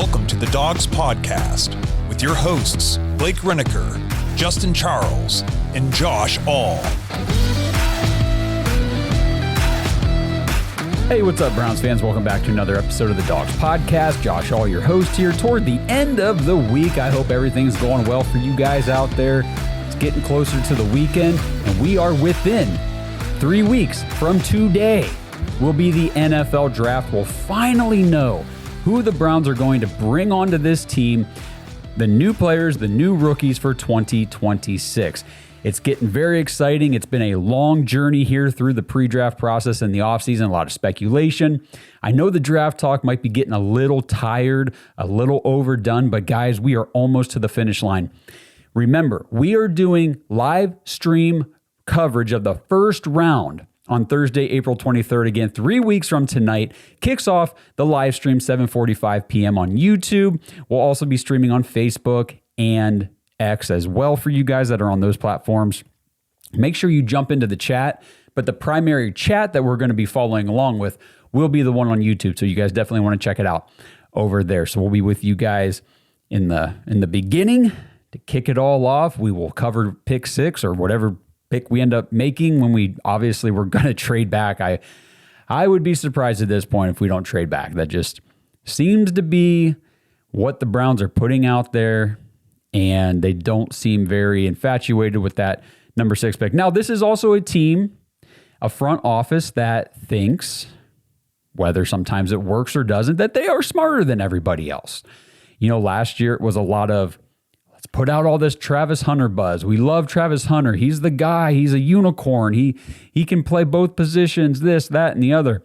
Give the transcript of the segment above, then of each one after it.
Welcome to the Dogs Podcast with your hosts, Blake Reneker, Justin Charles, and Josh All. Hey, what's up, Browns fans? Welcome back to another episode of the Dogs Podcast. Josh All, your host here toward the end of the week. I hope everything's going well for you guys out there. It's getting closer to the weekend, and we are within 3 weeks from today. Will be the NFL draft. We'll finally know who the Browns are going to bring onto this team, the new players, the new rookies for 2026. It's getting very exciting. It's been a long journey here through the pre-draft process and the offseason, a lot of speculation. I know the draft talk might be getting a little tired, a little overdone, but guys, we are almost to the finish line. Remember, we are doing live stream coverage of the first round on Thursday, April 23rd. Again, 3 weeks from tonight, kicks off the live stream 7:45 p.m. on YouTube. We'll also be streaming on Facebook and X as well for you guys that are on those platforms. Make sure you jump into the chat, but the primary chat that we're going to be following along with will be the one on YouTube, so you guys definitely want to check it out over there. So we'll be with you guys in the beginning to kick it all off. We will cover pick 6 or whatever pick we end up making when we're going to trade back. I would be surprised at this point if we don't trade back. That just seems to be what the Browns are putting out there, and they don't seem very infatuated with that number 6 pick. Now, this is also a team, a front office that thinks, whether sometimes it works or doesn't, that they are smarter than everybody else. You know, last year it was a lot of, let's put out all this Travis Hunter buzz. We love Travis Hunter. He's the guy. He's a unicorn. He can play both positions, this, that, and the other.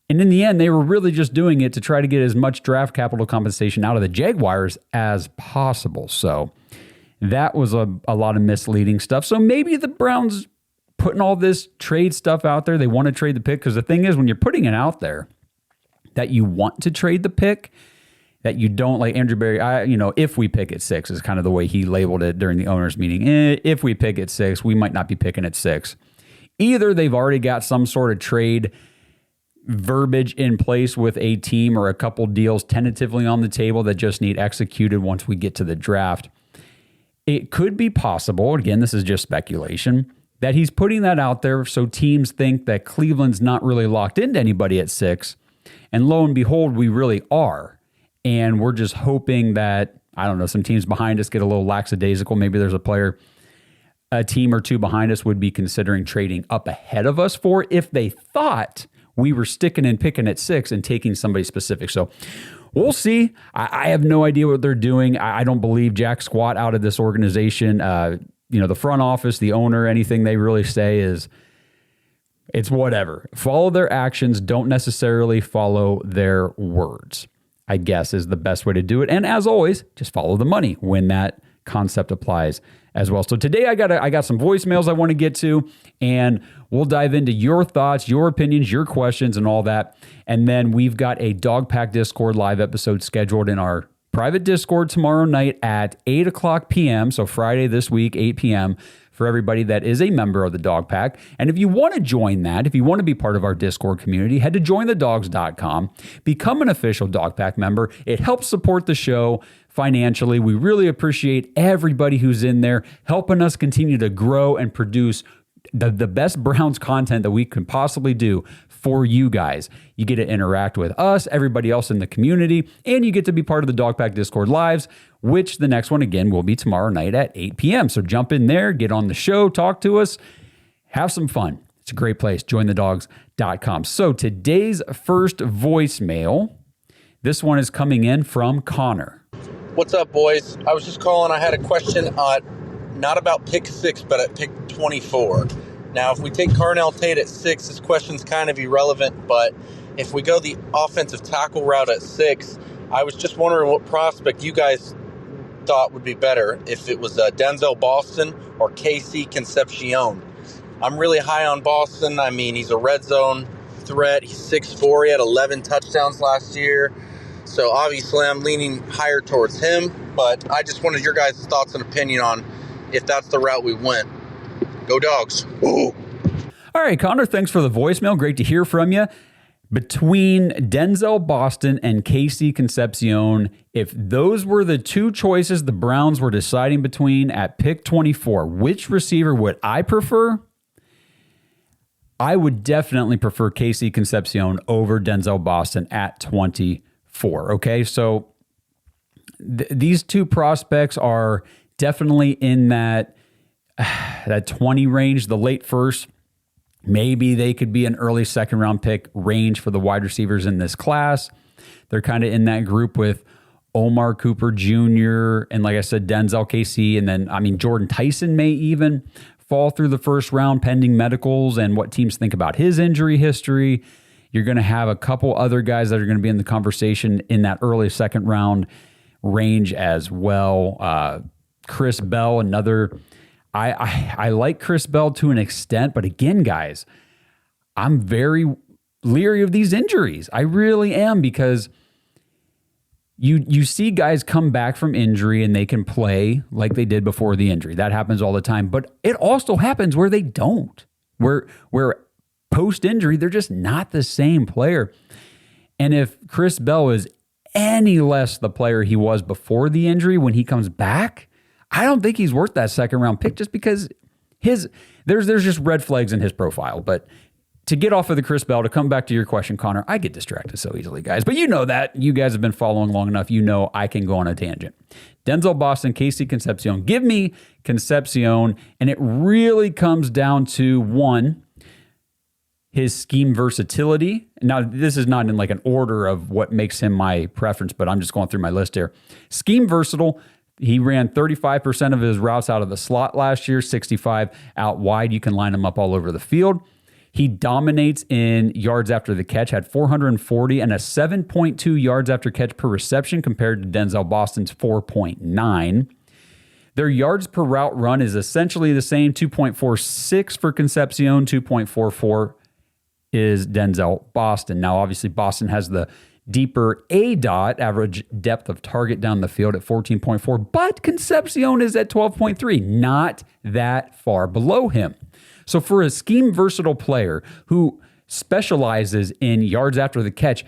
And in the end, they were really just doing it to try to get as much draft capital compensation out of the Jaguars as possible. So that was a lot of misleading stuff. So maybe the Browns putting all this trade stuff out there, they want to trade the pick. Because the thing is, when you're putting it out there that you want to trade the pick, that you don't, like Andrew Berry, if we pick at 6 is kind of the way he labeled it during the owners meeting. If we pick at 6, we might not be picking at 6. Either they've already got some sort of trade verbiage in place with a team or a couple deals tentatively on the table that just need executed once we get to the draft. It could be possible, again, this is just speculation, that he's putting that out there so teams think that Cleveland's not really locked into anybody at 6. And lo and behold, we really are. And we're just hoping that, I don't know, some teams behind us get a little lackadaisical. Maybe there's a team or two behind us would be considering trading up ahead of us for if they thought we were sticking and picking at 6 and taking somebody specific. So we'll see. I have no idea what they're doing. I don't believe jack squat out of this organization. The front office, the owner, anything they really say is, it's whatever. Follow their actions. Don't necessarily follow their words, I guess, is the best way to do it. And as always, just follow the money when that concept applies as well. So today I got some voicemails I want to get to, and we'll dive into your thoughts, your opinions, your questions, and all that. And then we've got a Dog Pack Discord live episode scheduled in our private Discord tomorrow night at 8 o'clock p.m. So Friday this week, 8 p.m. for everybody that is a member of the Dog Pack. And if you want to join that, if you want to be part of our Discord community, head to jointhedogs.com, become an official Dog Pack member. It helps support the show financially. We really appreciate everybody who's in there helping us continue to grow and produce the best Browns content that we can possibly do for you guys. You get to interact with us, everybody else in the community, and you get to be part of the Dog Pack Discord Lives, which the next one, again, will be tomorrow night at 8 p.m. So jump in there, get on the show, talk to us, have some fun. It's a great place, jointhedogs.com. So today's first voicemail, this one is coming in from Connor. What's up, boys? I was just calling. I had a question, not about pick 6, but at pick 24. Now, if we take Carnell Tate at 6, this question's kind of irrelevant, but if we go the offensive tackle route at 6, I was just wondering what prospect you guys thought would be better, if it was Denzel Boston or Casey Concepcion. I'm really high on Boston. I mean, he's a red zone threat. He's 6'4". He had 11 touchdowns last year. So obviously I'm leaning higher towards him, but I just wanted your guys' thoughts and opinion on if that's the route we went. Go Dogs. Ooh. All right, Connor, thanks for the voicemail. Great to hear from you. Between Denzel Boston and Casey Concepcion, if those were the two choices the Browns were deciding between at pick 24, which receiver would I prefer? I would definitely prefer Casey Concepcion over Denzel Boston at 24. Okay, so these two prospects are definitely in that 20 range, the late first. Maybe they could be an early second round pick range for the wide receivers in this class. They're kind of in that group with Omar Cooper Jr. and, like I said, Denzel KC. And then, Jordan Tyson may even fall through the first round pending medicals and what teams think about his injury history. You're going to have a couple other guys that are going to be in the conversation in that early second round range as well. Chris Bell, another... I like Chris Bell to an extent, but again, guys, I'm very leery of these injuries. I really am, because you see guys come back from injury and they can play like they did before the injury. That happens all the time, but it also happens where they don't, where post-injury, they're just not the same player. And if Chris Bell is any less the player he was before the injury, when he comes back, I don't think he's worth that second round pick, just because there's just red flags in his profile. But to get off of the Chris Bell, to come back to your question, Connor, I get distracted so easily, guys. But you know that. You guys have been following long enough. You know I can go on a tangent. Denzel Boston, Casey Concepcion. Give me Concepcion, and it really comes down to, one, his scheme versatility. Now, this is not in like an order of what makes him my preference, but I'm just going through my list here. Scheme versatile. He ran 35% of his routes out of the slot last year, 65 out wide. You can line him up all over the field. He dominates in yards after the catch, had 440 and a 7.2 yards after catch per reception compared to Denzel Boston's 4.9. Their yards per route run is essentially the same, 2.46 for Concepcion, 2.44 is Denzel Boston. Now, obviously, Boston has the deeper ADOT, average depth of target down the field, at 14.4, but Concepcion is at 12.3, not that far below him. So for a scheme versatile player who specializes in yards after the catch,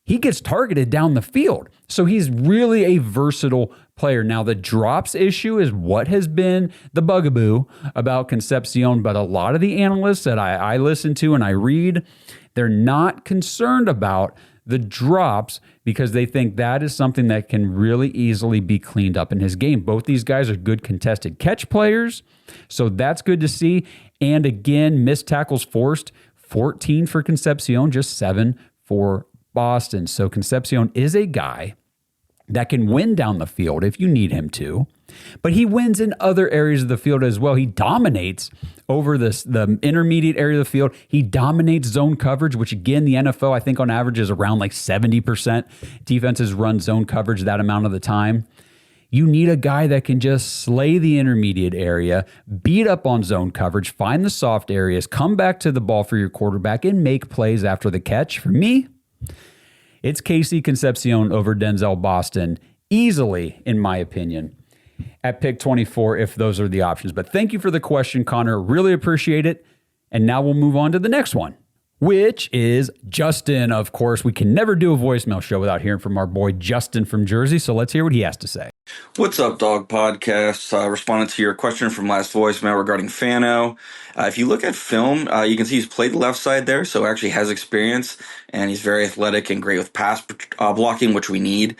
he gets targeted down the field. So he's really a versatile player. Now, the drops issue is what has been the bugaboo about Concepcion, but a lot of the analysts that I listen to and I read, they're not concerned about the drops, because they think that is something that can really easily be cleaned up in his game. Both these guys are good contested catch players, so that's good to see. And again, missed tackles forced, 14 for Concepcion, just 7 for Boston. So Concepcion is a guy that can win down the field if you need him to, but he wins in other areas of the field as well. He dominates over the intermediate area of the field. He dominates zone coverage, which again, the NFL, I think on average is around like 70%. Defenses run zone coverage that amount of the time. You need a guy that can just slay the intermediate area, beat up on zone coverage, find the soft areas, come back to the ball for your quarterback, and make plays after the catch. For me, it's Casey Concepcion over Denzel Boston, easily, in my opinion, at pick 24, if those are the options. But thank you for the question, Connor. Really appreciate it. And now we'll move on to the next one, which is Justin. Of course, we can never do a voicemail show without hearing from our boy Justin from Jersey. So let's hear what he has to say. What's up, Dog Podcast? Responding to your question from last voicemail regarding Fano. If you look at film, you can see he's played the left side there, so actually has experience, and he's very athletic and great with pass blocking, which we need,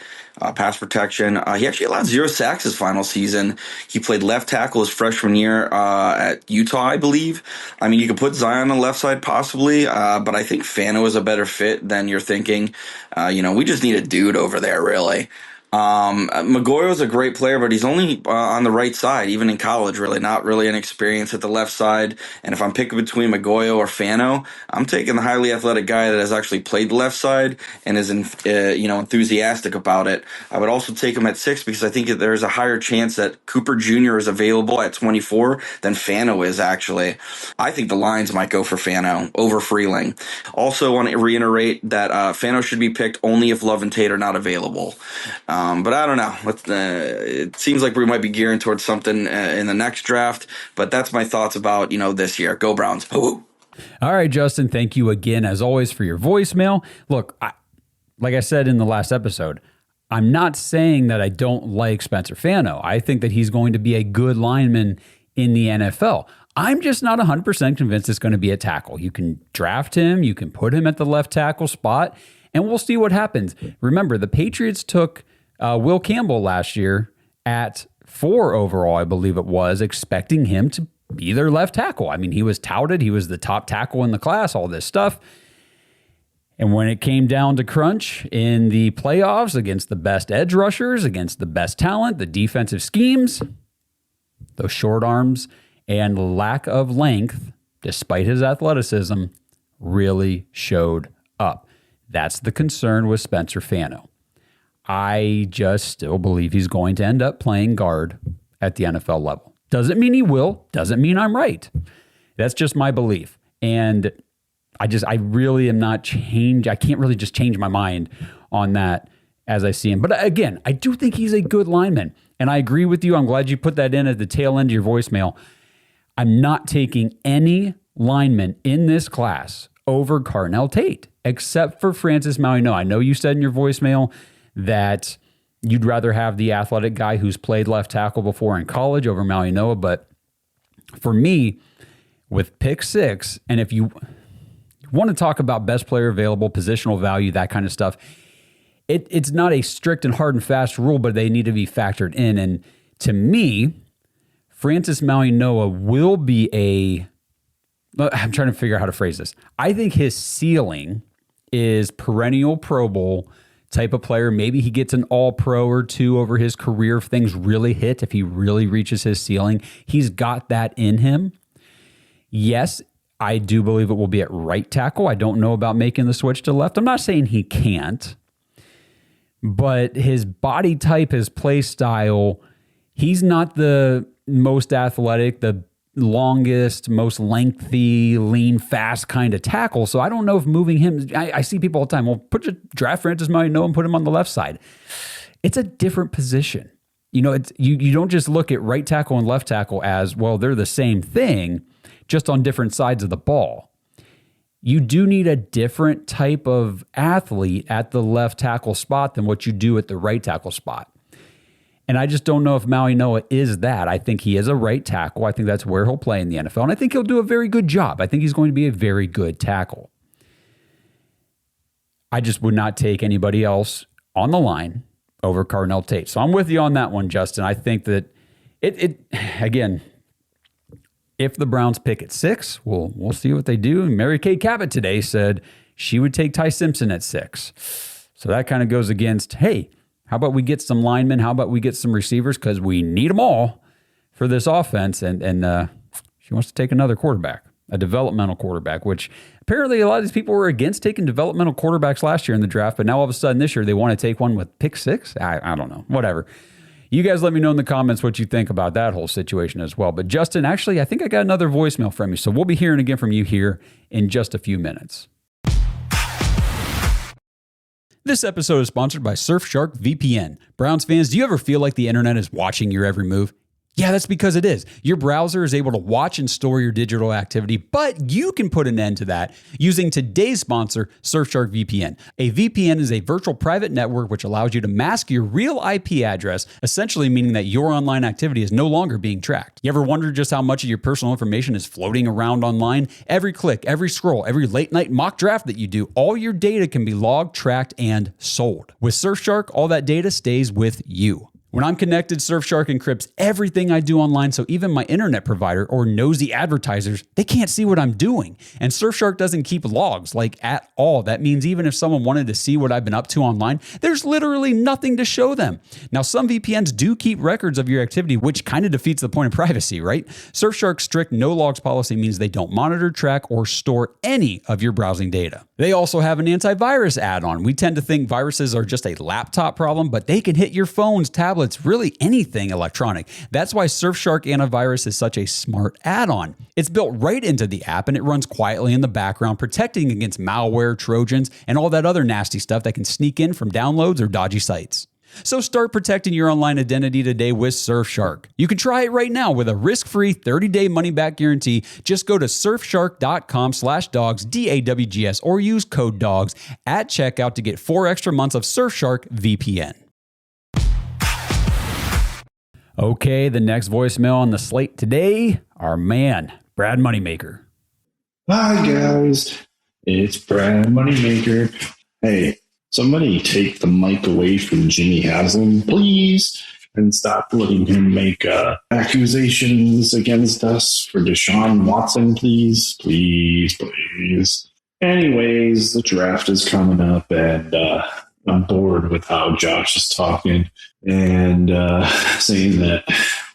pass protection. He actually allowed 0 sacks his final season. He played left tackle his freshman year at Utah, I believe. I mean, you could put Zion on the left side possibly, but I think Fano is a better fit than you're thinking. We just need a dude over there, really. Magoyo's a great player, but he's only on the right side, even in college, really. Not really an experience at the left side. And if I'm picking between Magoyo or Fano, I'm taking the highly athletic guy that has actually played the left side and is enthusiastic about it. I would also take him at 6 because I think there's a higher chance that Cooper Jr. is available at 24 than Fano is, actually. I think the Lions might go for Fano over Freeling. Also want to reiterate that Fano should be picked only if Love and Tate are not available. But I don't know. It seems like we might be gearing towards something in the next draft. But that's my thoughts about, this year. Go Browns. Ooh. All right, Justin, thank you again, as always, for your voicemail. Look, like I said in the last episode, I'm not saying that I don't like Spencer Fano. I think that he's going to be a good lineman in the NFL. I'm just not 100% convinced it's going to be a tackle. You can draft him, you can put him at the left tackle spot, and we'll see what happens. Remember, the Patriots took Will Campbell last year at 4 overall, I believe it was, expecting him to be their left tackle. I mean, he was touted. He was the top tackle in the class, all this stuff. And when it came down to crunch in the playoffs against the best edge rushers, against the best talent, the defensive schemes, those short arms and lack of length, despite his athleticism, really showed up. That's the concern with Spencer Fano. I just still believe he's going to end up playing guard at the NFL level. Doesn't mean he will. Doesn't mean I'm right. That's just my belief. And I really am not changed. I can't really just change my mind on that as I see him. But again, I do think he's a good lineman. And I agree with you. I'm glad you put that in at the tail end of your voicemail. I'm not taking any lineman in this class over Carnell Tate, except for Francis Mauigoa. I know you said in your voicemail that you'd rather have the athletic guy who's played left tackle before in college over Mauigoa. But for me, with pick 6, and if you want to talk about best player available, positional value, that kind of stuff, it's not a strict and hard and fast rule, but they need to be factored in. And to me, Francis Mauigoa will be I'm trying to figure out how to phrase this. I think his ceiling is perennial Pro Bowl type of player. Maybe he gets an all-pro or 2 over his career if things really hit, if he really reaches his ceiling. He's got that in him. Yes, I do believe it will be at right tackle. I don't know about making the switch to left. I'm not saying he can't, but his body type, his play style, he's not the most athletic, the longest, most lengthy, lean, fast kind of tackle. So I don't know if moving him, I see people all the time, well, draft Francis Mauigoa and put him on the left side. It's a different position. You know, you don't just look at right tackle and left tackle as, well, they're the same thing, just on different sides of the ball. You do need a different type of athlete at the left tackle spot than what you do at the right tackle spot. And I just don't know if Mauigoa is that. I think he is a right tackle. I think that's where he'll play in the NFL. And I think he'll do a very good job. I think he's going to be a very good tackle. I just would not take anybody else on the line over Carnell Tate. So I'm with you on that one, Justin. I think that again, if the Browns pick at 6, we'll see what they do. Mary Kay Cabot today said she would take Ty Simpson at 6. So that kind of goes against, hey, how about we get some linemen? How about we get some receivers? Because we need them all for this offense. And she wants to take another quarterback, a developmental quarterback, which apparently a lot of these people were against taking developmental quarterbacks last year in the draft. But now all of a sudden this year they want to take one with pick 6. I don't know. Whatever. You guys let me know in the comments what you think about that whole situation as well. But Justin, actually, I think I got another voicemail from you. So we'll be hearing again from you here in just a few minutes. This episode is sponsored by Surfshark VPN. Browns fans, do you ever feel like the internet is watching your every move? Yeah, that's because it is. Your browser is able to watch and store your digital activity, but you can put an end to that using today's sponsor, Surfshark VPN. A VPN is a virtual private network which allows you to mask your real IP address, essentially meaning that your online activity is no longer being tracked. You ever wonder just how much of your personal information is floating around online? Every click, every scroll, every late night mock draft that you do, all your data can be logged, tracked, and sold. With Surfshark, all that data stays with you. When I'm connected, Surfshark encrypts everything I do online, so even my internet provider or nosy advertisers, they can't see what I'm doing. And Surfshark doesn't keep logs, like at all. That means even if someone wanted to see what I've been up to online, there's literally nothing to show them. Now, some VPNs do keep records of your activity, which kind of defeats the point of privacy, right? Surfshark's strict no logs policy means they don't monitor, track, or store any of your browsing data. They also have an antivirus add-on. We tend to think viruses are just a laptop problem, but they can hit your phones, tablets, really anything electronic. That's why Surfshark Antivirus is such a smart add-on. It's built right into the app and it runs quietly in the background, protecting against malware, trojans, and all that other nasty stuff that can sneak in from downloads or dodgy sites. So start protecting your online identity today with Surfshark. You can try it right now with a risk-free 30-day money-back guarantee. Just go to surfshark.com/dogs, DAWGS, or use code DOGS at checkout to get 4 extra months of Surfshark VPN. Okay, the next voicemail on the slate today, our man, Brad Moneymaker. Hi, guys. It's Brad Moneymaker. Hey, somebody take the mic away from Jimmy Haslam, please, and stop letting him make accusations against us for Deshaun Watson, please. Please, please. Anyways, the draft is coming up, and I'm bored with how Josh is talking and saying that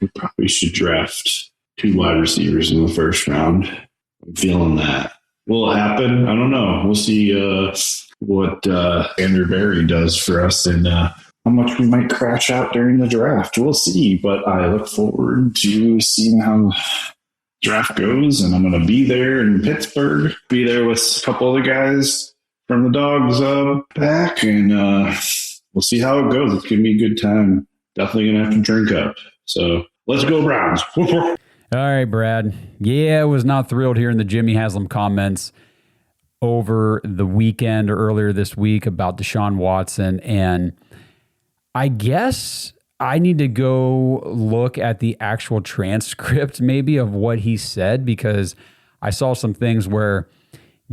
we probably should draft 2 wide receivers in the first round. I'm feeling that. Will it happen? I don't know. We'll see what Andrew Berry does for us and how much we might crash out during the draft. We'll see, but I look forward to seeing how draft goes, and I'm going to be there in Pittsburgh, be there with a couple other guys from the Dogs back, and we'll see how it goes. It's going to be a good time. Definitely going to have to drink up. So let's go Browns. All right, Brad. Yeah, I was not thrilled hearing the Jimmy Haslam comments over the weekend or earlier this week about Deshaun Watson. And I guess I need to go look at the actual transcript maybe of what he said, because I saw some things where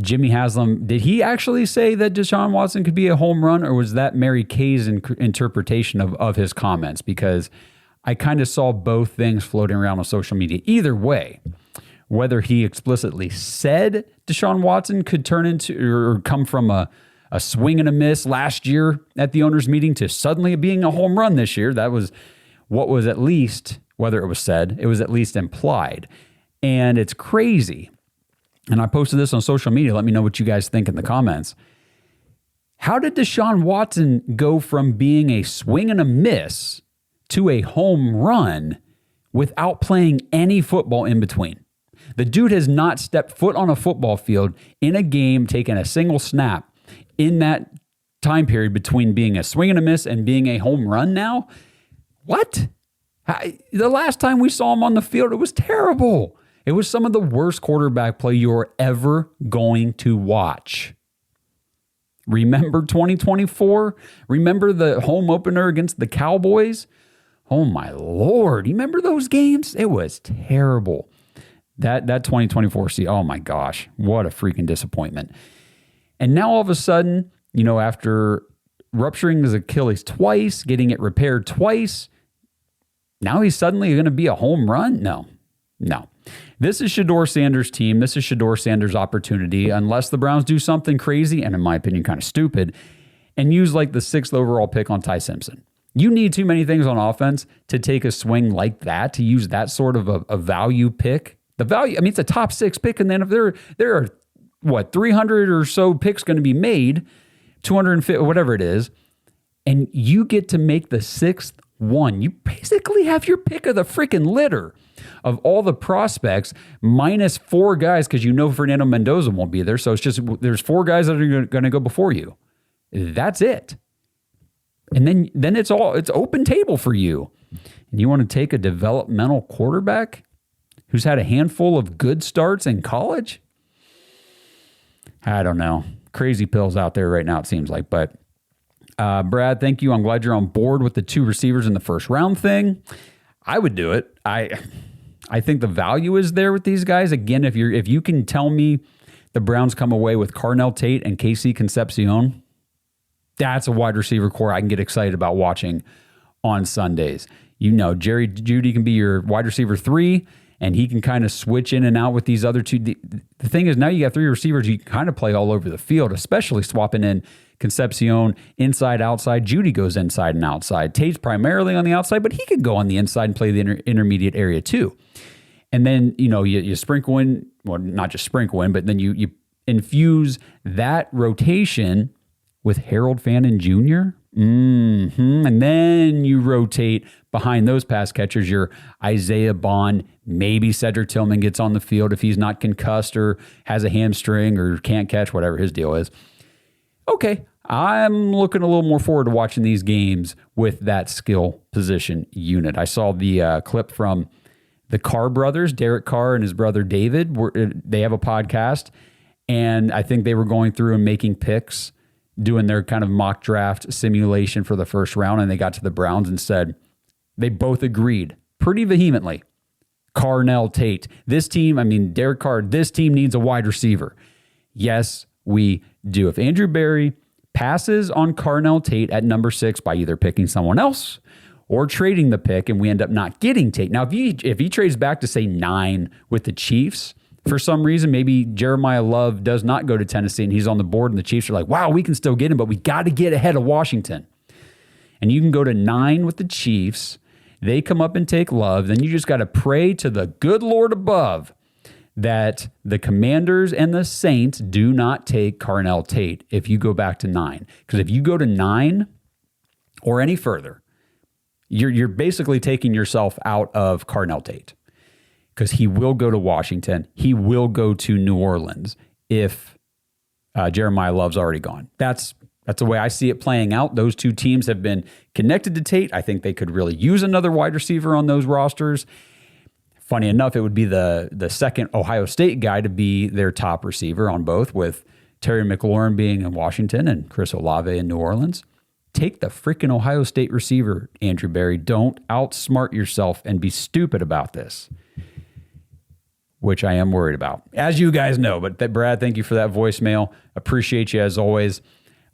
Jimmy Haslam, did he actually say that Deshaun Watson could be a home run, or was that Mary Kay's interpretation of his comments? Because I kind of saw both things floating around on social media. Either way, whether he explicitly said Deshaun Watson could turn into or come from a swing and a miss last year at the owners' meeting to suddenly being a home run this year, that was what was at least, whether it was said, it was at least implied. And it's crazy. And I posted this on social media. Let me know what you guys think in the comments. How did Deshaun Watson go from being a swing and a miss to a home run without playing any football in between? The dude has not stepped foot on a football field in a game, taken a single snap in that time period between being a swing and a miss and being a home run now. What? The last time we saw him on the field, it was terrible. It was some of the worst quarterback play you're ever going to watch. Remember 2024? Remember the home opener against the Cowboys? Oh my Lord. You remember those games? It was terrible. That 2024 season, oh my gosh, what a freaking disappointment. And now all of a sudden, after rupturing his Achilles twice, getting it repaired twice, now he's suddenly going to be a home run? No. This is Shedeur Sanders' team. This is Shedeur Sanders' opportunity, unless the Browns do something crazy, and in my opinion, kind of stupid, and use like the 6th overall pick on Ty Simpson. You need too many things on offense to take a swing like that, to use that sort of a value pick. The value, it's a top 6 pick, and then if there are, 300 or so picks going to be made, 250, whatever it is, and you get to make the 6th one. You basically have your pick of the freaking litter of all the prospects, minus 4 guys, because Fernando Mendoza won't be there, so it's just there's 4 guys that are going to go before you. That's it. And then it's open table for you. And you want to take a developmental quarterback who's had a handful of good starts in college? I don't know. Crazy pills out there right now, it seems like. But Brad, thank you. I'm glad you're on board with the 2 receivers in the first round thing. I would do it. I think the value is there with these guys. Again, if you can tell me the Browns come away with Carnell Tate and KC Concepcion, that's a wide receiver core I can get excited about watching on Sundays. Jerry Jeudy can be your wide receiver 3, and he can kind of switch in and out with these other 2. The thing is, now you got 3 receivers you can kind of play all over the field, especially swapping in Concepcion inside, outside. Jeudy goes inside and outside. Tate's primarily on the outside, but he could go on the inside and play the intermediate area too. And then, you sprinkle in, well, not just sprinkle in, but then you infuse that rotation with Harold Fannin Jr. And then you rotate behind those pass catchers, your Isaiah Bond, maybe Cedric Tillman gets on the field if he's not concussed or has a hamstring or can't catch, whatever his deal is. Okay, I'm looking a little more forward to watching these games with that skill position unit. I saw the clip from the Carr brothers, Derek Carr and his brother David. They have a podcast, and I think they were going through and making picks, doing their kind of mock draft simulation for the first round, and they got to the Browns and said they both agreed pretty vehemently. Carnell Tate. This team, I mean, Derek Carr, this team needs a wide receiver. Yes, we do. If Andrew Berry passes on Carnell Tate at number 6 by either picking someone else or trading the pick and we end up not getting Tate. Now, if he trades back to, say, 9 with the Chiefs, for some reason, maybe Jeremiah Love does not go to Tennessee and he's on the board and the Chiefs are like, wow, we can still get him, but we got to get ahead of Washington. And you can go to 9 with the Chiefs. They come up and take Love. Then you just got to pray to the good Lord above that the Commanders and the Saints do not take Carnell Tate if you go back to 9. Because if you go to 9 or any further, you're basically taking yourself out of Carnell Tate. Because he will go to Washington. He will go to New Orleans if Jeremiah Love's already gone. That's the way I see it playing out. Those two teams have been connected to Tate. I think they could really use another wide receiver on those rosters. Funny enough, it would be the second Ohio State guy to be their top receiver on both, with Terry McLaurin being in Washington and Chris Olave in New Orleans. Take the freaking Ohio State receiver, Andrew Berry. Don't outsmart yourself and be stupid about this, which I am worried about, as you guys know. But Brad, thank you for that voicemail. Appreciate you as always.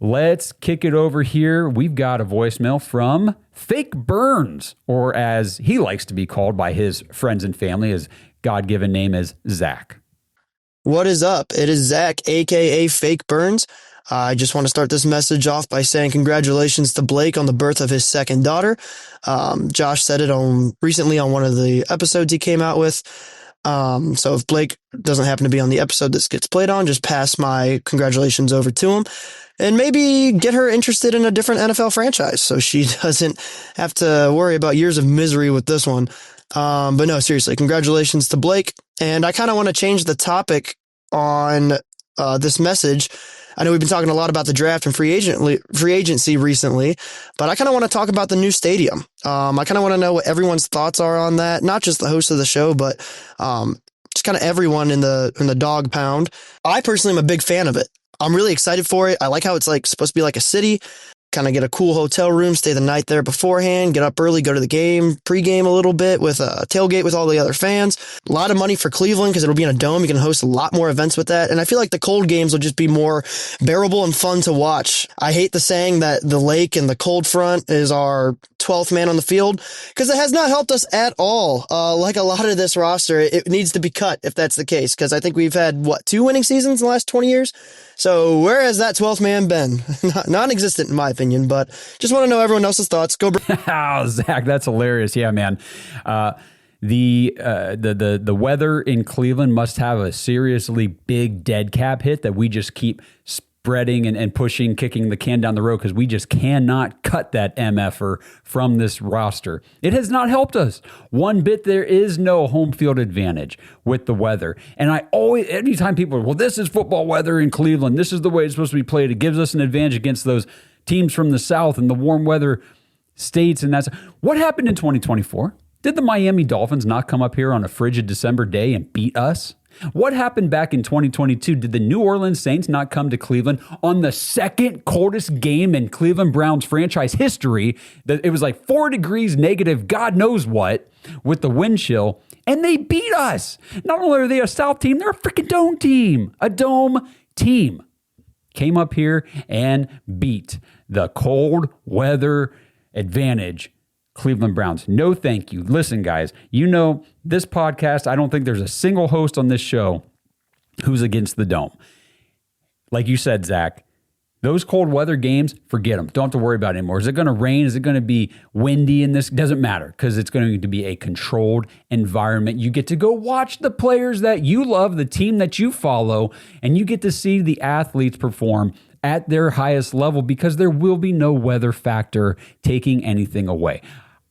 Let's kick it over here. We've got a voicemail from Fake Burns, or as he likes to be called by his friends and family, his God-given name is Zach. What is up? It is Zach, a.k.a. Fake Burns. I just want to start this message off by saying congratulations to Blake on the birth of his second daughter. Josh said it recently on one of the episodes he came out with. So if Blake doesn't happen to be on the episode this gets played on, just pass my congratulations over to him and maybe get her interested in a different NFL franchise so she doesn't have to worry about years of misery with this one. But no, seriously, congratulations to Blake. And I kind of want to change the topic on this message. I know we've been talking a lot about the draft and free agency recently, but I kind of want to talk about the new stadium. I kind of want to know what everyone's thoughts are on that. Not just the host of the show, but just kind of everyone in the dog pound. I personally am a big fan of it. I'm really excited for it. I like how it's like supposed to be like a city. Kind of get a cool hotel room, stay the night there beforehand, get up early, go to the game, pregame a little bit with a tailgate with all the other fans. A lot of money for Cleveland because it'll be in a dome. You can host a lot more events with that. And I feel like the cold games will just be more bearable and fun to watch. I hate the saying that the lake and the cold front is our 12th man on the field because it has not helped us at all. Like a lot of this roster, it needs to be cut if that's the case because I think we've had, 2 winning seasons in the last 20 years? So where has that 12th man been? Non-existent in my opinion, but just want to know everyone else's thoughts. Go. Oh, Zach, that's hilarious. Yeah, man. The weather in Cleveland must have a seriously big dead cap hit that we just keep spreading and pushing, kicking the can down the road because we just cannot cut that MFer from this roster. It has not helped us one bit. There is no home field advantage with the weather. And anytime people are, well, this is football weather in Cleveland, this is the way it's supposed to be played, it gives us an advantage against those teams from the South and the warm weather states. And that's what happened in 2024. Did the Miami Dolphins not come up here on a frigid December day and beat us? What happened back in 2022? Did the New Orleans Saints not come to Cleveland on the second coldest game in Cleveland Browns franchise history? It was like 4 degrees negative, God knows what, with the wind chill, and they beat us. Not only are they a South team, they're a freaking dome team. A dome team. Came up here and beat the cold weather advantage Cleveland Browns. No, thank you. Listen, guys, you know, this podcast, I don't think there's a single host on this show who's against the dome. Like you said, Zach, those cold weather games, forget them. Don't have to worry about it anymore. Is it going to rain? Is it going to be windy in this? Doesn't matter because it's going to be a controlled environment. You get to go watch the players that you love, the team that you follow, and you get to see the athletes perform at their highest level because there will be no weather factor taking anything away.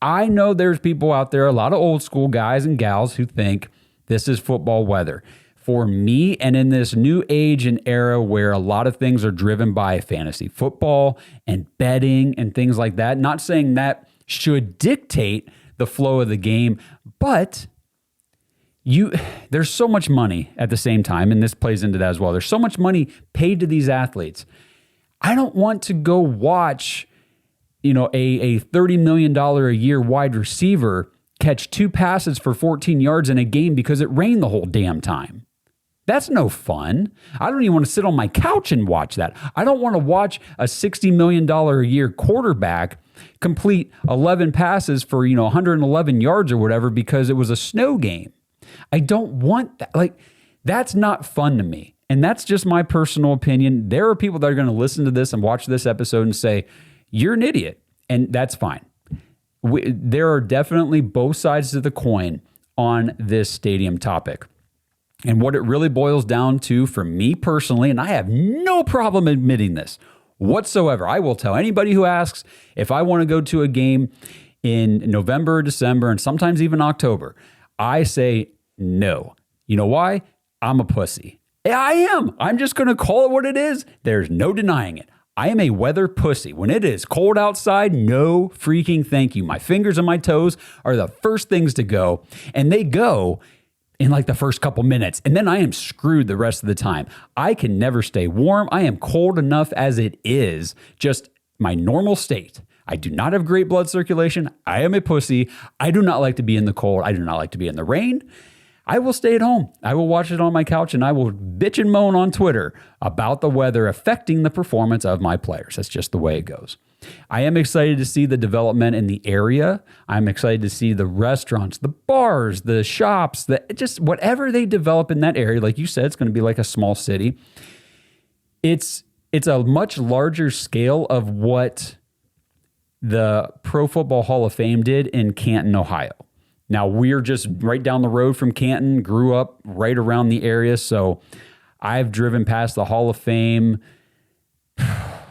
I know there's people out there, a lot of old school guys and gals who think this is football weather. for me. And in this new age and era where a lot of things are driven by fantasy football and betting and things like that, not saying that should dictate the flow of the game, but there's so much money at the same time, and this plays into that as well. There's so much money paid to these athletes. I don't want to go watch, a $30 million a year wide receiver catch 2 passes for 14 yards in a game because it rained the whole damn time. That's no fun. I don't even want to sit on my couch and watch that. I don't want to watch a $60 million a year quarterback complete 11 passes for, 111 yards or whatever because it was a snow game. I don't want that. That's not fun to me. And that's just my personal opinion. There are people that are going to listen to this and watch this episode and say, you're an idiot. And that's fine. There are definitely both sides of the coin on this stadium topic. And what it really boils down to for me personally, and I have no problem admitting this whatsoever. I will tell anybody who asks if I want to go to a game in November or December and sometimes even October. I say no. You know why? I'm a pussy. I am. I'm just going to call it what it is. There's no denying it. I am a weather pussy. When it is cold outside, no freaking thank you. My fingers and my toes are the first things to go, and they go in the first couple minutes, and then I am screwed the rest of the time. I can never stay warm. I am cold enough as it is, just my normal state. I do not have great blood circulation. I am a pussy. I do not like to be in the cold. I do not like to be in the rain. I will stay at home. I will watch it on my couch, and I will bitch and moan on Twitter about the weather affecting the performance of my players. That's just the way it goes. I am excited to see the development in the area. I'm excited to see the restaurants, the bars, the shops, just whatever they develop in that area. Like you said, it's going to be like a small city. It's a much larger scale of what the Pro Football Hall of Fame did in Canton, Ohio. Now, we're just right down the road from Canton, grew up right around the area, so I've driven past the Hall of Fame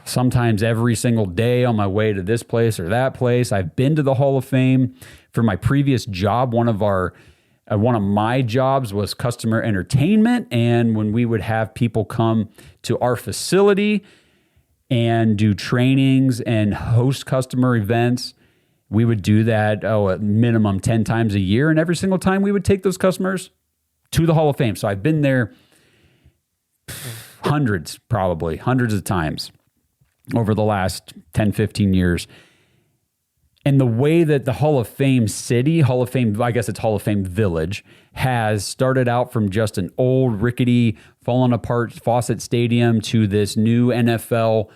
sometimes every single day on my way to this place or that place. I've been to the Hall of Fame for my previous job. One of my jobs was customer entertainment, and when we would have people come to our facility and do trainings and host customer events, we would do that, at minimum 10 times a year. And every single time we would take those customers to the Hall of Fame. So I've been there hundreds of times over the last 10, 15 years. And the way that the Hall of Fame city, Hall of Fame, I guess it's Hall of Fame Village, has started out from just an old, rickety, fallen apart Fawcett Stadium to this new NFL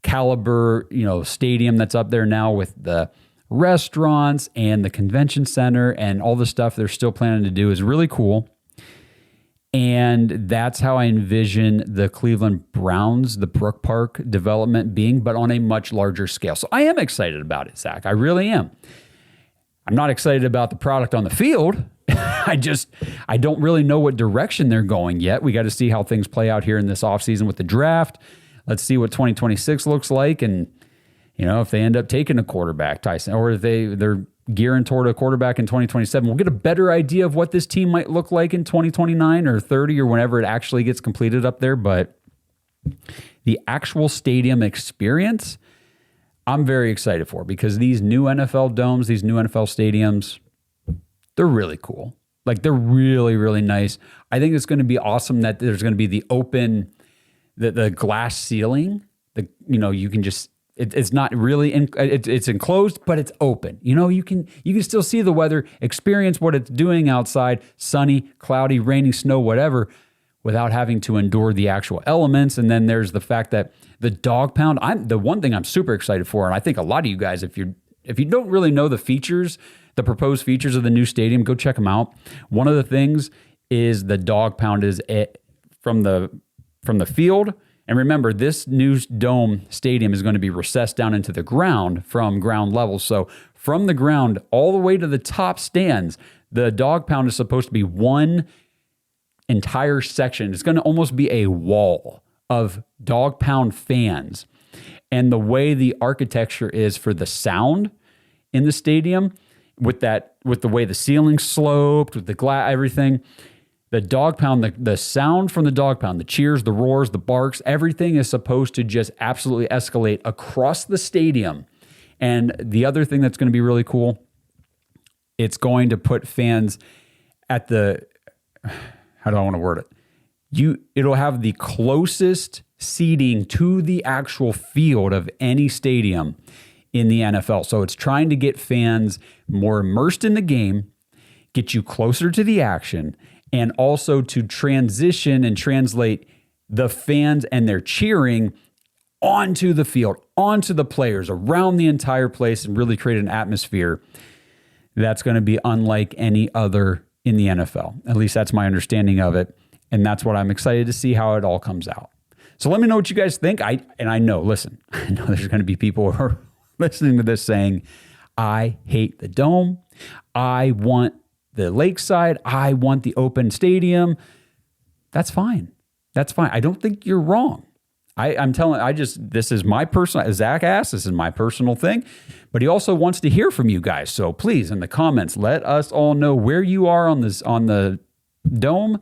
caliber, stadium that's up there now with the restaurants and the convention center and all the stuff they're still planning to do is really cool. And that's how I envision the Cleveland Browns, the Brook Park development being, but on a much larger scale. So I am excited about it, Zach. I really am. I'm not excited about the product on the field. I don't really know what direction they're going yet. We got to see how things play out here in this offseason with the draft. Let's see what 2026 looks like. And if they end up taking a quarterback, Tyson, or if they're gearing toward a quarterback in 2027, we'll get a better idea of what this team might look like in 2029 or 30 or whenever it actually gets completed up there. But the actual stadium experience, I'm very excited for, because these new NFL domes, these new NFL stadiums, they're really cool. They're really, really nice. I think it's going to be awesome that there's going to be the open, the glass ceiling. You can just... It's not really, it's enclosed, but it's open. You can still see the weather, experience what it's doing outside, sunny, cloudy, rainy, snow, whatever, without having to endure the actual elements. And then there's the fact that the dog pound, the one thing I'm super excited for, and I think a lot of you guys, if you don't really know the features, the proposed features of the new stadium, go check them out. One of the things is the dog pound is from the field. And remember, this new dome stadium is going to be recessed down into the ground from ground level. So from the ground all the way to the top stands, the dog pound is supposed to be one entire section. It's going to almost be a wall of dog pound fans. And the way the architecture is for the sound in the stadium, with the way the ceiling's sloped, with the glass, everything, The dog pound, the sound from the dog pound, the cheers, the roars, the barks, everything is supposed to just absolutely escalate across the stadium. And the other thing that's going to be really cool, it's going to put fans at the, how do I want to word it? It'll have the closest seating to the actual field of any stadium in the NFL. So it's trying to get fans more immersed in the game, get you closer to the action, and also to transition and translate the fans and their cheering onto the field, onto the players, around the entire place, and really create an atmosphere that's going to be unlike any other in the NFL. At least that's my understanding of it. And that's what I'm excited to see how it all comes out. So let me know what you guys think. I know there's going to be people who are listening to this saying, I hate the dome. I want the lakeside. I want the open stadium. That's fine. That's fine. I don't think you're wrong. This is my personal, Zach asked, this is my personal thing, but he also wants to hear from you guys. So please, in the comments, let us all know where you are on the dome.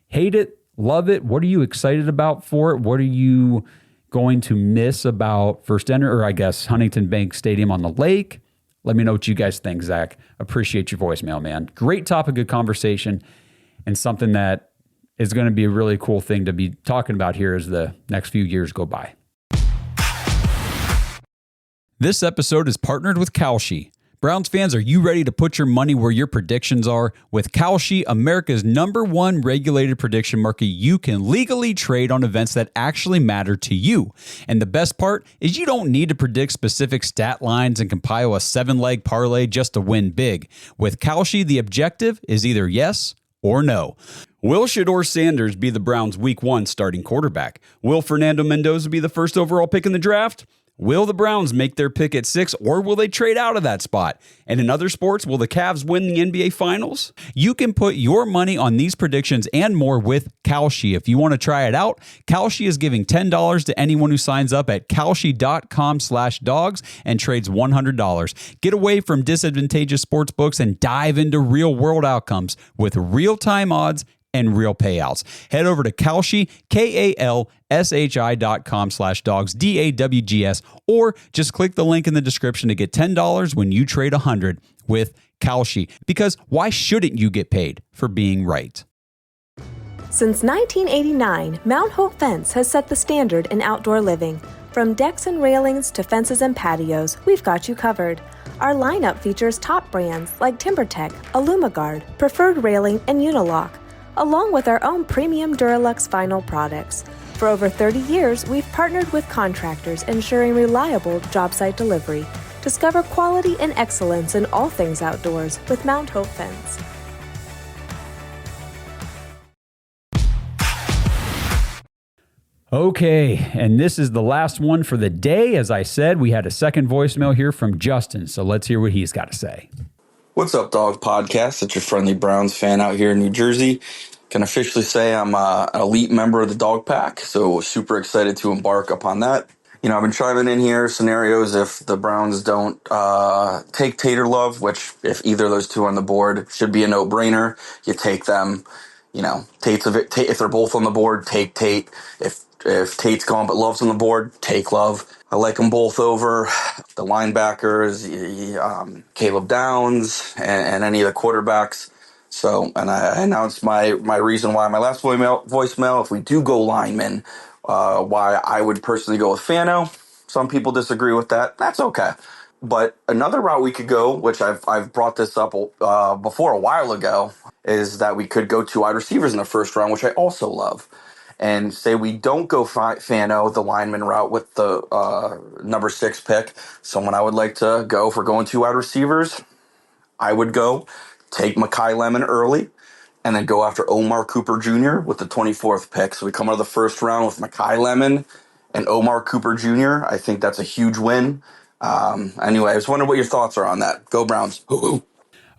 Hate it, love it. What are you excited about for it? What are you going to miss about Huntington Bank Stadium on the lake? Let me know what you guys think, Zach. Appreciate your voicemail, man. Great topic of conversation and something that is going to be a really cool thing to be talking about here as the next few years go by. This episode is partnered with Kalshi. Browns fans, are you ready to put your money where your predictions are? With Kalshi, America's #1 regulated prediction market, you can legally trade on events that actually matter to you. And the best part is you don't need to predict specific stat lines and compile a 7-leg parlay just to win big. With Kalshi, the objective is either yes or no. Will Shedeur Sanders be the Browns' Week 1 starting quarterback? Will Fernando Mendoza be the first overall pick in the draft? Will the Browns make their pick at 6, or will they trade out of that spot? And in other sports, will the Cavs win the NBA Finals? You can put your money on these predictions and more with Kalshi. If you want to try it out, Kalshi is giving $10 to anyone who signs up at kalshi.com/dogs and trades $100. Get away from disadvantageous sports books and dive into real-world outcomes with real-time odds and real payouts. Head over to Kalshi, KALSHI.com/dogs, DAWGS, or just click the link in the description to get $10 when you trade $100 with Kalshi. Because why shouldn't you get paid for being right? Since 1989, Mount Hope Fence has set the standard in outdoor living. From decks and railings to fences and patios, we've got you covered. Our lineup features top brands like TimberTech, AlumaGuard, Preferred Railing, and Unilock, along with our own premium Duralux vinyl products. For over 30 years, we've partnered with contractors ensuring reliable job site delivery. Discover quality and excellence in all things outdoors with Mount Hope Fence. Okay, and this is the last one for the day. As I said, we had a second voicemail here from Justin, so let's hear what he's got to say. What's up, Dog Podcast? It's your friendly Browns fan out here in New Jersey. Can officially say I'm an elite member of the Dog Pack, so super excited to embark upon that. You know, I've been chiming in here scenarios if the Browns don't take Tater Love, which if either of those two on the board should be a no-brainer. You take them. You know, if they're both on the board, take Tate. If Tate's gone but Love's on the board, take Love. I like them both over the linebackers, Caleb Downs, and any of the quarterbacks. So, and I announced my reason why my last voicemail. If we do go linemen, why I would personally go with Fano. Some people disagree with that. That's okay. But another route we could go, which I've brought this up before a while ago, is that we could go 2 wide receivers in the first round, which I also love. And say we don't go Fano, the lineman route with the number 6 pick. Someone I would like to go for going 2 wide receivers, I would go take Mekhi Lemon early and then go after Omar Cooper Jr. with the 24th pick. So we come out of the first round with Mekhi Lemon and Omar Cooper Jr. I think that's a huge win. Anyway, I just wonder what your thoughts are on that. Go Browns. Hoo-hoo.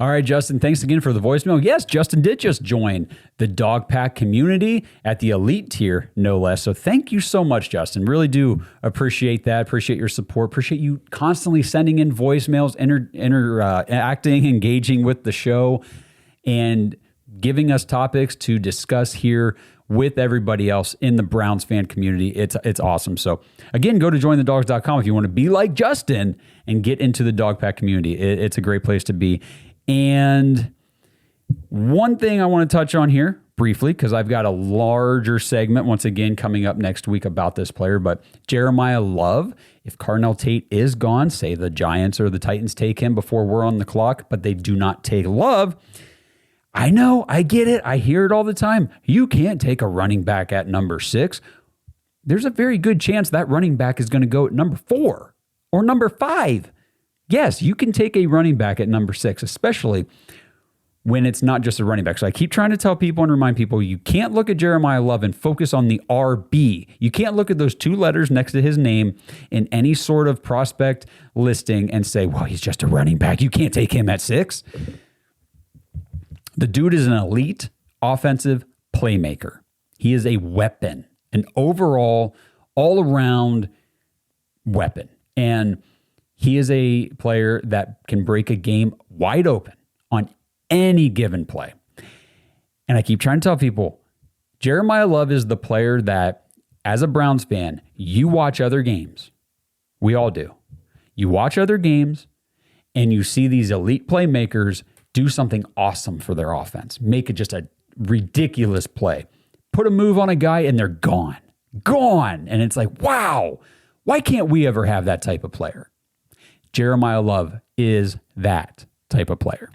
All right, Justin, thanks again for the voicemail. Yes, Justin did just join the Dog Pack community at the elite tier, no less. So thank you so much, Justin. Really do appreciate that. Appreciate your support. Appreciate you constantly sending in voicemails, interacting, engaging with the show. And giving us topics to discuss here with everybody else in the Browns fan community. It's awesome. So again, go to jointhedogs.com if you want to be like Justin and get into the dog pack community. It's a great place to be. And one thing I want to touch on here briefly, because I've got a larger segment once again coming up next week about this player, but Jeremiah Love, if Carnell Tate is gone, say the Giants or the Titans take him before we're on the clock, but they do not take Love. I know, I get it. I hear it all the time. You can't take a running back at number 6. There's a very good chance that running back is going to go at number 4 or number 5. Yes, you can take a running back at number 6, especially when it's not just a running back. So I keep trying to tell people and remind people, you can't look at Jeremiah Love and focus on the RB. You can't look at those 2 letters next to his name in any sort of prospect listing and say, well, he's just a running back. You can't take him at 6. The dude is an elite offensive playmaker. He is a weapon, an overall, all-around weapon. And he is a player that can break a game wide open on any given play. And I keep trying to tell people, Jeremiah Love is the player that, as a Browns fan, you watch other games. We all do. You watch other games, and you see these elite playmakers do something awesome for their offense. Make it just a ridiculous play. Put a move on a guy, and they're gone. Gone. And it's like, wow, why can't we ever have that type of player? Jeremiah Love is that type of player.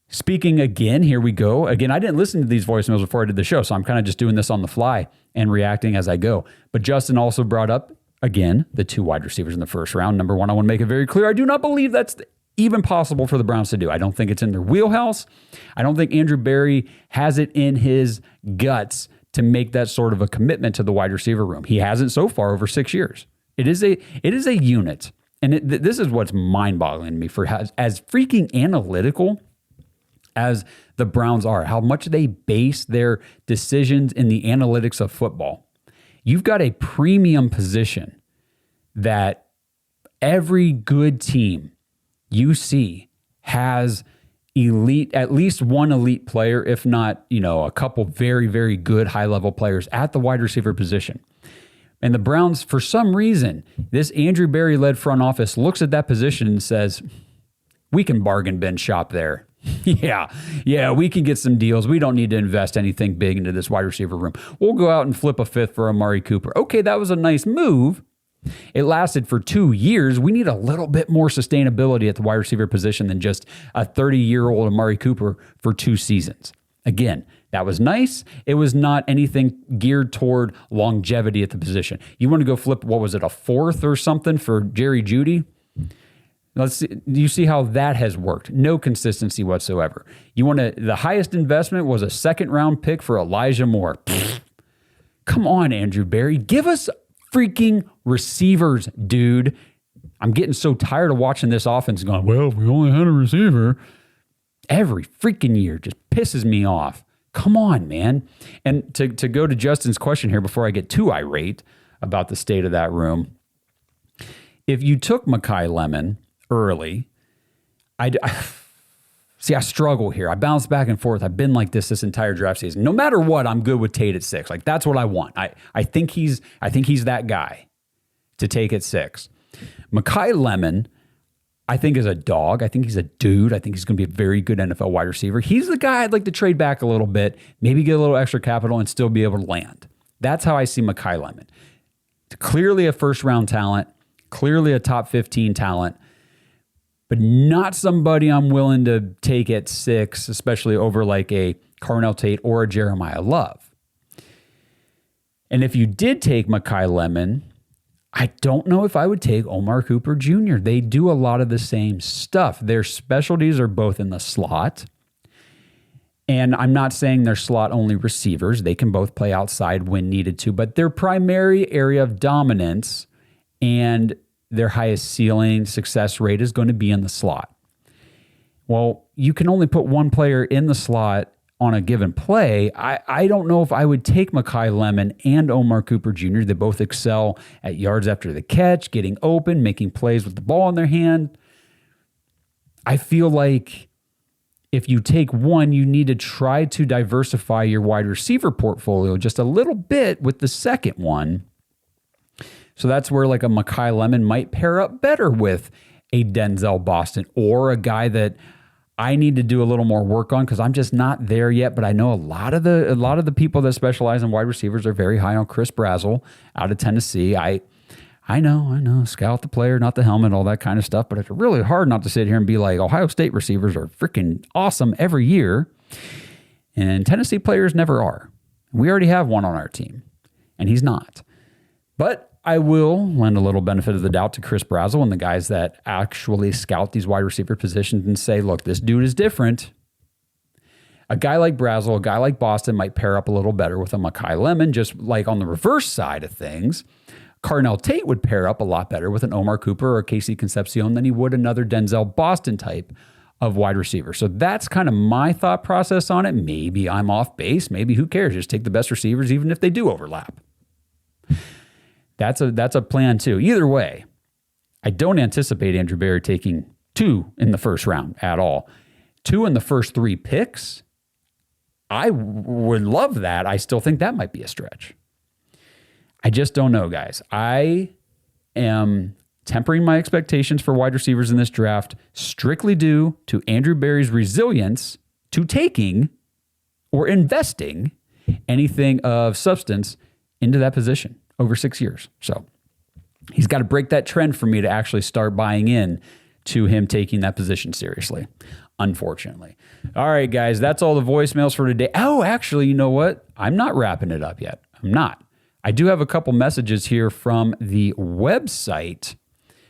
Speaking again, here we go. Again, I didn't listen to these voicemails before I did the show, so I'm kind of just doing this on the fly and reacting as I go. But Justin also brought up, again, the 2 wide receivers in the first round. Number 1, I want to make it very clear, I do not believe that's even possible for the Browns to do. I don't think it's in their wheelhouse. I don't think Andrew Berry has it in his guts to make that sort of a commitment to the wide receiver room. He hasn't so far over 6 years. It is a unit. And this is what's mind-boggling to me for as freaking analytical as the Browns are, how much they base their decisions in the analytics of football. You've got a premium position that every good team you see has elite, at least one elite player, if not, a couple very, very good high-level players at the wide receiver position. And the Browns, for some reason, this Andrew Berry-led front office looks at that position and says, we can bargain bin shop there. Yeah, we can get some deals. We don't need to invest anything big into this wide receiver room. We'll go out and flip a 5th for Amari Cooper. Okay, that was a nice move. It lasted for 2 years. We need a little bit more sustainability at the wide receiver position than just a 30-year-old Amari Cooper for 2 seasons. Again, that was nice. It was not anything geared toward longevity at the position. You want to go flip, what was it, a 4th or something for Jerry Jeudy? Let's see. Do you see how that has worked? No consistency whatsoever. The highest investment was a 2nd-round pick for Elijah Moore. Come on, Andrew Berry. Give us freaking receivers, dude. I'm getting so tired of watching this offense going, well, we only had a receiver. Every freaking year just pisses me off. Come on, man. And to go to Justin's question here before I get too irate about the state of that room, if you took Mekhi Lemon early, I struggle here. I bounce back and forth. I've been like this entire draft season. No matter what, I'm good with Tate at 6. Like, that's what I want. I think he's that guy to take at 6. Mekhi Lemon, I think, is a dog. I think he's a dude. I think he's going to be a very good NFL wide receiver. He's the guy I'd like to trade back a little bit, maybe get a little extra capital and still be able to land. That's how I see Mekhi Lemon. Clearly a first-round talent, clearly a top 15 talent, but not somebody I'm willing to take at 6, especially over like a Carnell Tate or a Jeremiah Love. And if you did take Mekhi Lemon, I don't know if I would take Omar Cooper Jr. They do a lot of the same stuff. Their specialties are both in the slot. And I'm not saying they're slot-only receivers. They can both play outside when needed to. But their primary area of dominance and their highest ceiling success rate is going to be in the slot. Well, you can only put one player in the slot on a given play. I don't know if I would take Mekhi Lemon and Omar Cooper Jr. They both excel at yards after the catch, getting open, making plays with the ball in their hand. I feel like if you take one, you need to try to diversify your wide receiver portfolio just a little bit with the second one. So that's where like a Mekhi Lemon might pair up better with a Denzel Boston, or a guy that I need to do a little more work on because I'm just not there yet. But I know a lot of the people that specialize in wide receivers are very high on Chris Brazzell out of Tennessee. I know, scout the player, not the helmet, all that kind of stuff. But it's really hard not to sit here and be like, Ohio State receivers are freaking awesome every year, and Tennessee players never are. We already have one on our team, and he's not. But I will lend a little benefit of the doubt to Chris Brazzell and the guys that actually scout these wide receiver positions and say, look, this dude is different. A guy like Brazzell, a guy like Boston might pair up a little better with a Mekhi Lemon, just like on the reverse side of things. Carnell Tate would pair up a lot better with an Omar Cooper or Casey Concepcion than he would another Denzel Boston type of wide receiver. So that's kind of my thought process on it. Maybe I'm off base. Maybe who cares? Just take the best receivers, even if they do overlap. That's a plan too. Either way, I don't anticipate Andrew Berry taking 2 in the first round at all. 2 in the first 3 picks, I would love that. I still think that might be a stretch. I just don't know, guys. I am tempering my expectations for wide receivers in this draft strictly due to Andrew Berry's resilience to taking or investing anything of substance into that position over 6 years. So he's got to break that trend for me to actually start buying in to him taking that position seriously, unfortunately. All right, guys, that's all the voicemails for today. Oh, actually, you know what? I'm not wrapping it up yet. I'm not. I do have a couple messages here from the website.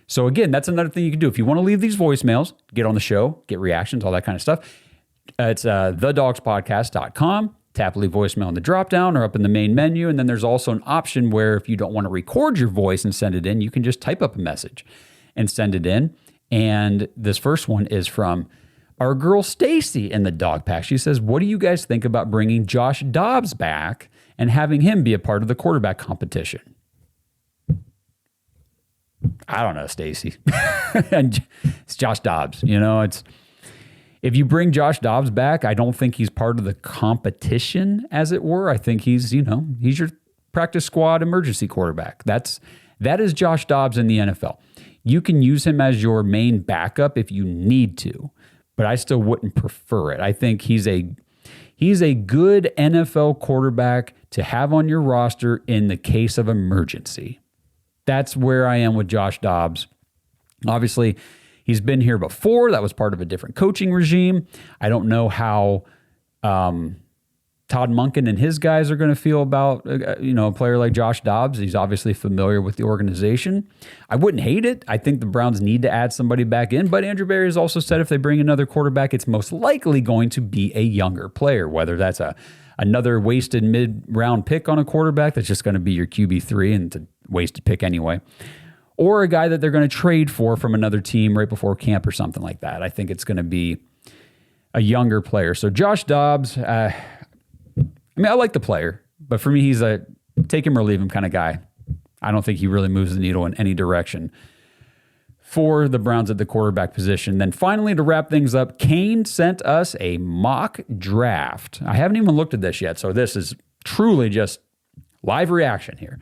So again, that's another thing you can do. If you want to leave these voicemails, get on the show, get reactions, all that kind of stuff. It's thedogspodcast.com. Tap leave voicemail in the drop-down or up in the main menu. And then there's also an option where if you don't want to record your voice and send it in, you can just type up a message and send it in. And this first one is from our girl Stacy in the Dog Pack. She says, what do you guys think about bringing Josh Dobbs back and having him be a part of the quarterback competition? I don't know, Stacy. It's Josh Dobbs. You know, if you bring Josh Dobbs back, I don't think he's part of the competition, as it were. I think he's your practice squad emergency quarterback. That is Josh Dobbs in the NFL. You can use him as your main backup if you need to, but I still wouldn't prefer it. I think he's a good NFL quarterback to have on your roster in the case of emergency. That's where I am with Josh Dobbs. Obviously, he's been here before. That was part of a different coaching regime. I don't know how Todd Monken and his guys are going to feel about a player like Josh Dobbs. He's obviously familiar with the organization. I wouldn't hate it. I think the Browns need to add somebody back in, but Andrew Berry has also said if they bring another quarterback, it's most likely going to be a younger player, whether that's another wasted mid-round pick on a quarterback that's just going to be your QB3 and it's a wasted pick anyway, or a guy that they're going to trade for from another team right before camp or something like that. I think it's going to be a younger player. So Josh Dobbs, I like the player, but for me, he's a take him or leave him kind of guy. I don't think he really moves the needle in any direction for the Browns at the quarterback position. Then finally, to wrap things up, Kane sent us a mock draft. I haven't even looked at this yet, so this is truly just live reaction here.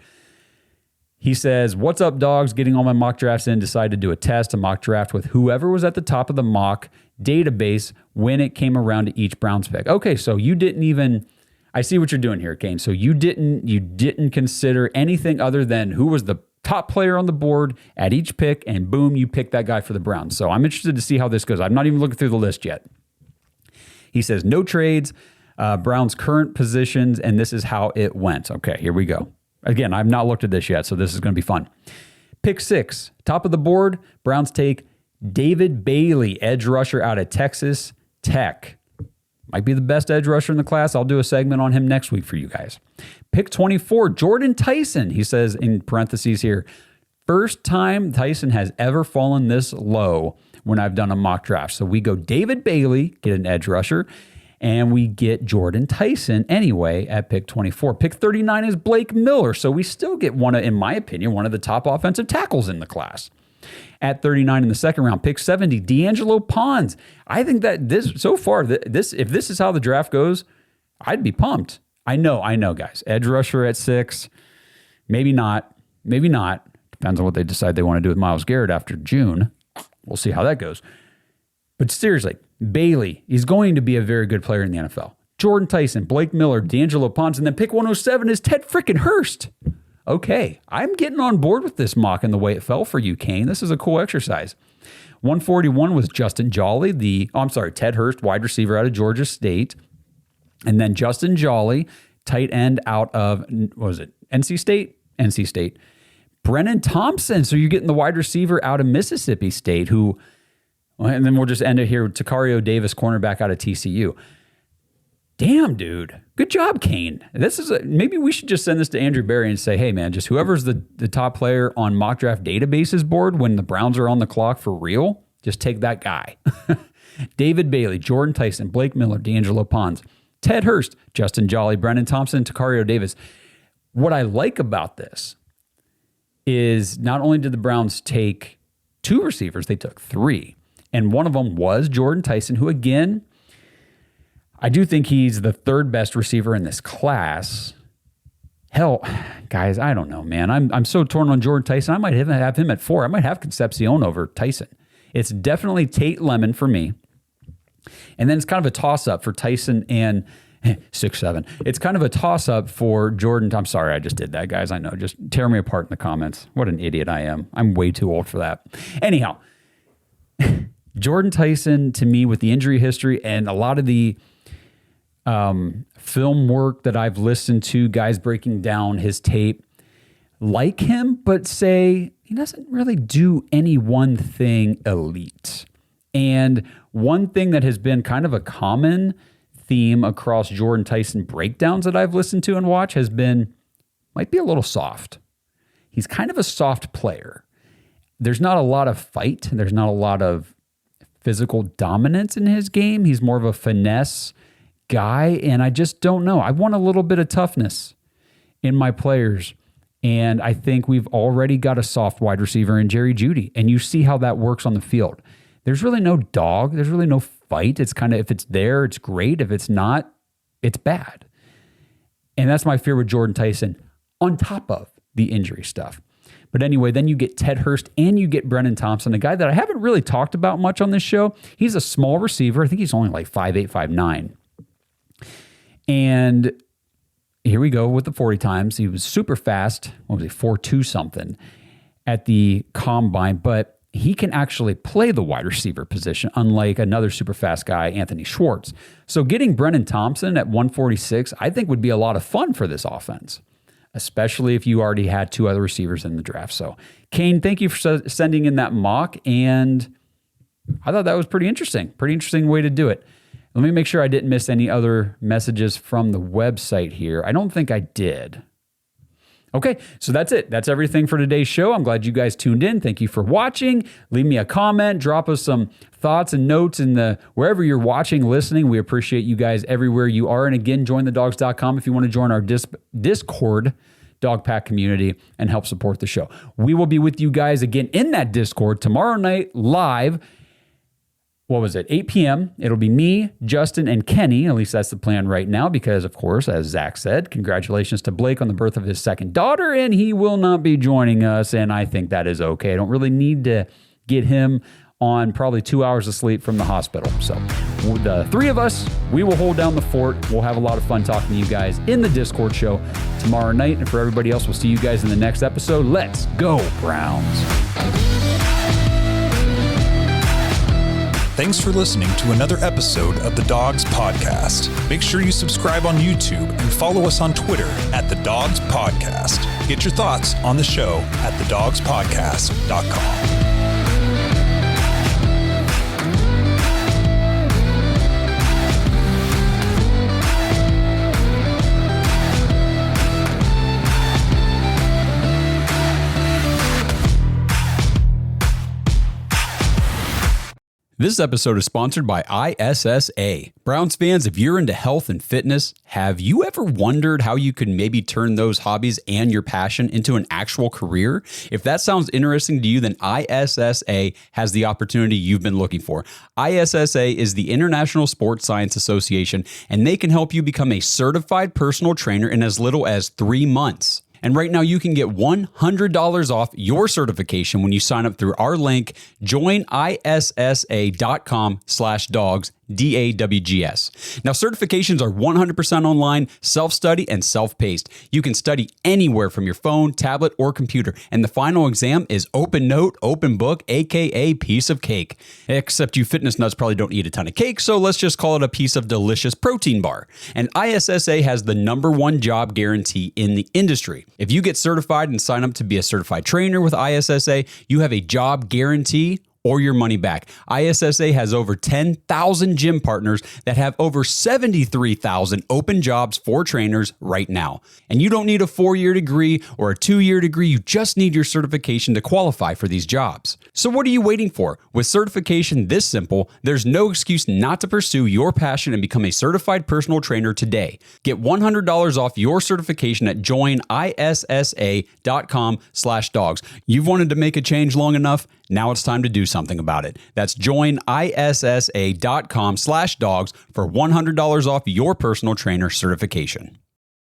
He says, what's up, dogs? Getting all my mock drafts in, decided to do a mock draft with whoever was at the top of the mock database when it came around to each Browns pick. Okay, so you didn't even... I see what you're doing here, Kane. So you didn't consider anything other than who was the top player on the board at each pick, and boom, you picked that guy for the Browns. So I'm interested to see how this goes. I'm not even looking through the list yet. He says, no trades, Browns' current positions, and this is how it went. Okay, here we go. Again, I've not looked at this yet, so this is going to be fun. Pick 6, top of the board, Browns take David Bailey, edge rusher out of Texas Tech. Might be the best edge rusher in the class. I'll do a segment on him next week for you guys. Pick 24, Jordan Tyson. He says in parentheses here, first time Tyson has ever fallen this low when I've done a mock draft. So we go David Bailey, get an edge rusher, and we get Jordan Tyson anyway at pick 24. Pick 39 is Blake Miller. So we still get in my opinion, one of the top offensive tackles in the class. At 39 in the second round, pick 70, D'Angelo Pons. I think that if this is how the draft goes, I'd be pumped. I know, guys. Edge rusher at 6, maybe not. Depends on what they decide they want to do with Myles Garrett after June. We'll see how that goes. But seriously, Bailey, he's going to be a very good player in the NFL. Jordan Tyson, Blake Miller, D'Angelo Pons, and then pick 107 is Ted frickin' Hurst. Okay, I'm getting on board with this mock and the way it fell for you, Kane. This is a cool exercise. 141 was Justin Jolly, Ted Hurst, wide receiver out of Georgia State. And then Justin Jolly, tight end out of, NC State? NC State. Brennan Thompson, so you're getting the wide receiver out of Mississippi State, and then we'll just end it here, Tacario Davis, cornerback out of TCU. Damn, dude. Good job, Kane. Maybe we should just send this to Andrew Berry and say, hey, man, just whoever's the top player on mock draft databases board when the Browns are on the clock for real, just take that guy. David Bailey, Jordan Tyson, Blake Miller, D'Angelo Pons, Ted Hurst, Justin Jolly, Brennan Thompson, Tacario Davis. What I like about this is not only did the Browns take 2 receivers, they took 3. And one of them was Jordan Tyson, who, again, I do think he's the 3rd best receiver in this class. Hell, guys, I don't know, man. I'm so torn on Jordan Tyson. I might even have him at 4. I might have Concepcion over Tyson. It's definitely Tate Lemon for me. And then it's kind of a toss-up for Tyson and 6'7". It's kind of a toss-up for Jordan. I'm sorry I just did that, guys. I know. Just tear me apart in the comments. What an idiot I am. I'm way too old for that. Anyhow, Jordan Tyson, to me, with the injury history and a lot of the film work that I've listened to, guys breaking down his tape, like him, but say he doesn't really do any one thing elite. And one thing that has been kind of a common theme across Jordan Tyson breakdowns that I've listened to and watched might be a little soft. He's kind of a soft player. There's not a lot of fight. There's not a lot of physical dominance in his game. He's more of a finesse guy, and I just don't know. I want a little bit of toughness in my players, and I think we've already got a soft wide receiver in Jerry Jeudy, and you see how that works on the field. There's really no dog. There's really no fight. It's kind of, if it's there, it's great. If it's not, it's bad. And that's my fear with Jordan Tyson on top of the injury stuff. But anyway, then you get Ted Hurst and you get Brennan Thompson, a guy that I haven't really talked about much on this show. He's a small receiver. I think he's only like 5'8", 5'9". And here we go with the 40 times. He was super fast. What was he, 4.2 something at the combine, but he can actually play the wide receiver position, unlike another super fast guy, Anthony Schwartz. So getting Brennan Thompson at 146, I think would be a lot of fun for this offense, especially if you already had 2 other receivers in the draft. So, Kane, thank you for sending in that mock, and I thought that was pretty interesting. Pretty interesting way to do it. Let me make sure I didn't miss any other messages from the website here. I don't think I did. Okay, so that's it. That's everything for today's show. I'm glad you guys tuned in. Thank you for watching. Leave me a comment. Drop us some thoughts and notes in the wherever you're watching, listening. We appreciate you guys everywhere you are. And again, jointhedogs.com if you want to join our Discord dog pack community and help support the show. We will be with you guys again in that Discord tomorrow night live. 8 p.m. It'll be me, Justin, and Kenny. At least that's the plan right now because, of course, as Zach said, congratulations to Blake on the birth of his second daughter, and he will not be joining us, and I think that is okay. I don't really need to get him on probably 2 hours of sleep from the hospital. So the 3 of us, we will hold down the fort. We'll have a lot of fun talking to you guys in the Discord show tomorrow night, and for everybody else, we'll see you guys in the next episode. Let's go, Browns. Thanks for listening to another episode of the Dogs Podcast. Make sure you subscribe on YouTube and follow us on Twitter at The Dogs Podcast. Get your thoughts on the show at thedogspodcast.com. This episode is sponsored by ISSA. Browns fans, if you're into health and fitness, have you ever wondered how you could maybe turn those hobbies and your passion into an actual career? If that sounds interesting to you, then ISSA has the opportunity you've been looking for. ISSA is the International Sports Science Association, and they can help you become a certified personal trainer in as little as 3 months. And right now you can get $100 off your certification when you sign up through our link, joinissa.com/dogs, DAWGS. Now, certifications are 100% online, self-study, and self-paced. You can study anywhere from your phone, tablet, or computer. And the final exam is open note, open book, aka piece of cake. Except you fitness nuts probably don't eat a ton of cake, so let's just call it a piece of delicious protein bar. And ISSA has the #1 job guarantee in the industry. If you get certified and sign up to be a certified trainer with ISSA, you have a job guarantee or your money back. ISSA has over 10,000 gym partners that have over 73,000 open jobs for trainers right now. And you don't need a 4-year degree or a 2-year degree. You just need your certification to qualify for these jobs. So what are you waiting for? With certification this simple, there's no excuse not to pursue your passion and become a certified personal trainer today. Get $100 off your certification at joinissa.com/dogs. You've wanted to make a change long enough. Now it's time to do something about it. That's joinissa.com/dogs for $100 off your personal trainer certification.